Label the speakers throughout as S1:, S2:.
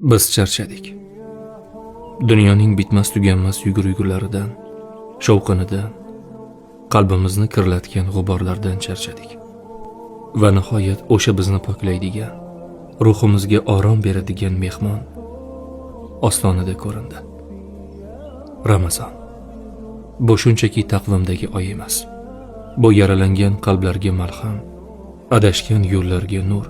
S1: Biz charchadik. Dunyoning bitmas tuganmas yugur-yugurlaridan, shovqinidan, qalbimizni kirlatgan g'uborlardan charchadik. Va nihoyat o'sha bizni poklaydigan, ruhimizga orom beradigan mehmon ostonada ko'rindi. Ramazon. Bu shunchaki taqvimdagi oy emas. Bu yaralangan qalblarga malham, adashgan yo'llarga nur,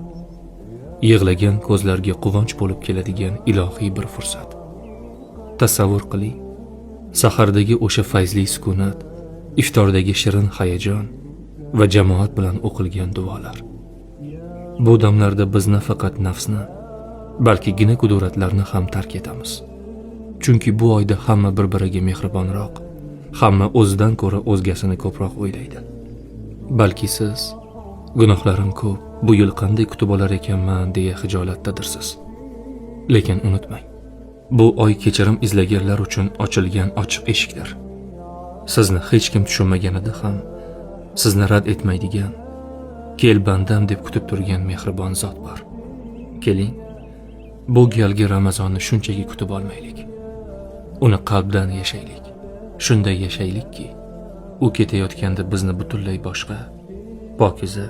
S1: yig'lagan ko'zlarga quvonch bo'lib keladigan ilohiy bir fursat. Tasavvur qiling, sahardagi o'sha fayzli sukunat, iftordagi shirin hayajon va jamoat bilan o'qilgan duolar. Bu damlarda biz nafaqat nafsni, balki gina quduratlarni ham tark etamiz. Chunki bu oyda hamma bir-biriga mehribonroq, hamma o'zidan ko'ra o'zgasini ko'proq o'ylaydi. Balki siz gunohlarim ko'p, bu yil qanday kutib olar ekanman deya hijolatdadirsiz. Lekin unutmang, bu oy kechirim izlaganlar uchun ochilgan ochiq eshikdir. Sizni hech kim tushunmaganida ham sizni rad etmaydigan, kel bandam deb kutib turgan mehribon zot bor. Keling, bu galgi Ramazonni shunchaki kutib olmaylik. Uni qalbdan yashaylik. Shunday yashaylikki, u ketayotganda bizni butunlay boshqa, pokiza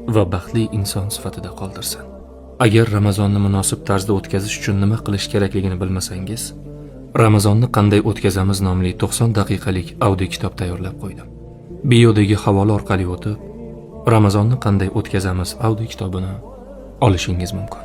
S1: va baxtli inson sifatida qoldirsin. Agar Ramazonni munosib tarzda o'tkazish uchun nima qilish kerakligini bilmasangiz, Ramazonni qanday o'tkazamiz nomli 90 daqiqalik audio kitob tayyorlab qo'ydim. Biodagi havola orqali o'tib, Ramazonni qanday o'tkazamiz audio kitobini olishingiz mumkin.